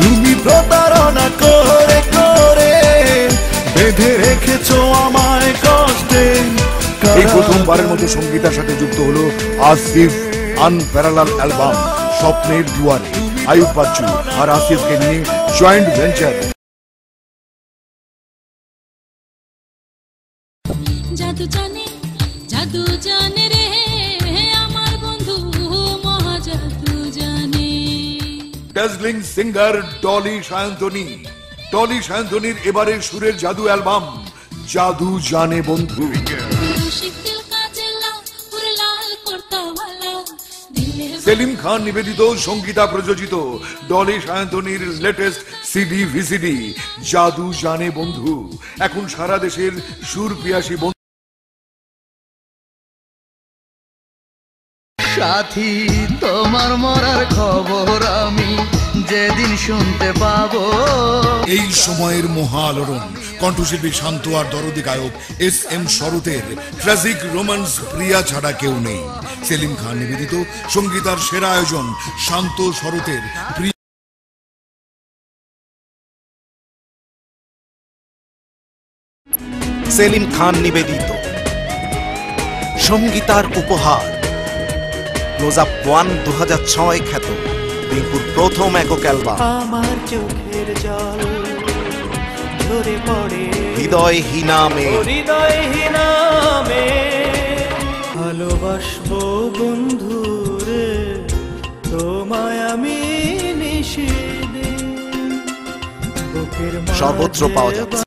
তুমি প্রতারণা করে করে বেঁধে রেখেছো আমায় কষ্টে। এই প্রথমবারের মতো সঙ্গীতার সাথে যুক্ত হলো আসিফ আনপ্যারালাল অ্যালবাম স্বপ্নের দুয়ারে। আয়ুব বাচ্চু আর আসিফকে নিয়ে জয়েন্ট ভেঞ্চার। জাদু জানে রে আমার বন্ধু মহাজাদু জানে। ডাজলিং সিঙ্গার ডলি সায়ন্তনীর এবারের সুরের জাদু অ্যালবাম জাদু জানে বন্ধু। সেলিম খান নিবেদিত, সঙ্গীতা প্রযোজিত ডলি সায়ন্তনীর লেটেস্ট সিডি ভিসিডি জাদু জানে বন্ধু এখন সারা দেশের সুর পিয়াসী বন্ধু। সাথী তোমার মরার খবর আমি যেদিন শুনতে পাবো। এই সময়ের মহালোড়ন কণ্ঠশিল্পী শান্ত আর দরদি গায়ক SM শরতের ট্র্যাজিক রোমান্স প্রিয়া ছাড়া কেউ নেই। সেলিম খান নিবেদিত, সঙ্গীতার সেরা আয়োজন শান্ত শরতের সেলিম খান নিবেদিত সঙ্গীতার উপহার ক্লোজ আপ 1 2006 খ্যাত বিংকুর প্রথম একক অ্যালবাম। আমার চোখের জল ঝরে পড়ে হৃদয়হীনা মে ভালোবাসবো বন্ধু রে তোমায় আমি নিষেধে বুকের সর্বত্র পাওয়া যাচ্ছে।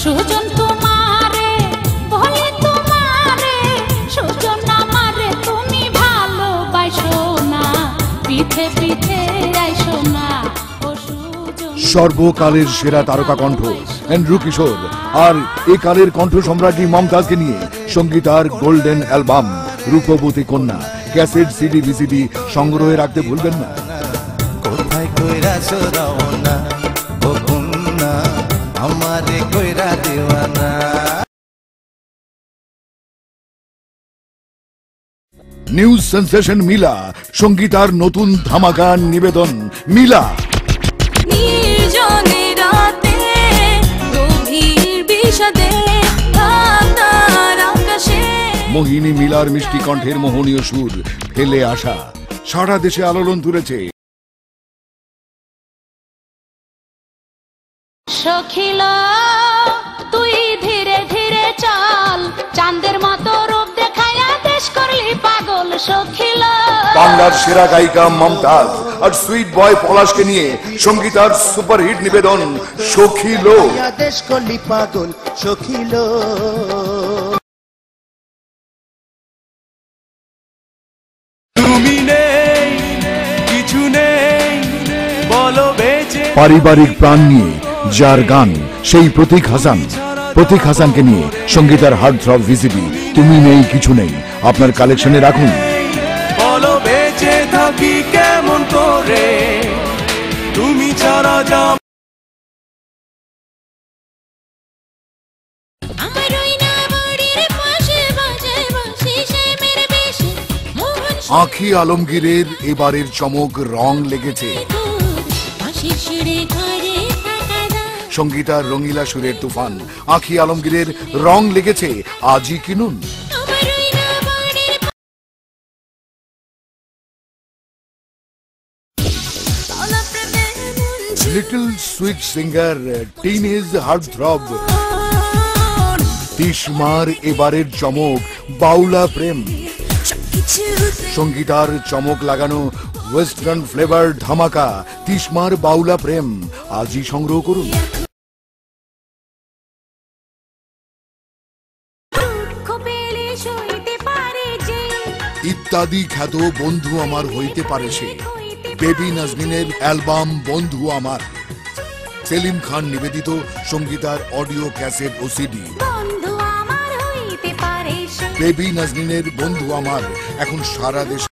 সুজন তোমারে বলে তোমারে সুজন আমারে তুমি ভালোবাসো না পিঠে পিঠে আইসো না ও সুজন। সর্বকালের সেরা তারকা কণ্ঠ এন্ড্রু কিশোর আর এ কালের কণ্ঠ সম্রাজ্ঞী মমতাজকে নিয়ে সঙ্গীতার গোল্ডেন অ্যালবাম রূপবতী কন্যা ক্যাসেট সিডি ভিসিডি সংগ্রহে রাখতে ভুলবেন না। কোথায় কইরাছো রওনা ও কন্যা আমারে কইরা দেওয়ানা। নিউজ সেন্সেশন মিলা সঙ্গীতার নতুন ধামাকা নিবেদন মিলা। নির্জনে রাতে গভীর বিষাদে ধাঁধার আকাশে মোহিনী মিলার মিষ্টি কণ্ঠের মোহনীয় সুর ফেলে আসা সারা দেশে আলোড়ন তুলেছে। সখিলা তুই ধীরে ধীরে চল চাঁদের মতো রূপ দেখায়া দেশ করলি পাগল সখিলা। বাংলার সেরা গায়িকা মমতাজ আর সুইট বয় পলাশকে নিয়ে সঙ্গীতার সুপারহিট নিবেদন সখিলো। দেশ করলি পাগল সখিলো। তুমি নেই কিছু নেই বলো বেঁচে। পারিবারিক প্রাণ নিয়ে যার গান সেই প্রতীক হাসানকে নিয়ে সঙ্গীতার হার্ট থ্রব ভিসিডি তুমি নেই কিছু নেই আপনার কালেকশনে রাখুন। বলো বেঁচে থাকি কেমন করে তুমি ছাড়া যা। আঁখি আলমগীরের এবারের চমক রং লেগেছে। সঙ্গীতার রঙিলা সুরের তুফান আঁখি আলমগীরের রং লেগেছে আজই কিনুন। Little sweet singer teenage heart throb তিশমার এবারের চমক বাউলা প্রেম। সঙ্গীতার চমক লাগানো ওয়েস্টার্ন ফ্লেভার ধামাকা তিশমার বাউলা প্রেম আজই সংগ্রহ করুন। ইত্যাদি খ্যাত বন্ধু আমার হইতে পারে সে বেবি নাজনীনের অ্যালবাম বন্ধু আমার। সেলিম খান নিবেদিত সঙ্গীতার অডিও ক্যাসেট ও সিডি বেবি নাজনীনের বন্ধু আমার এখন সারা দেশে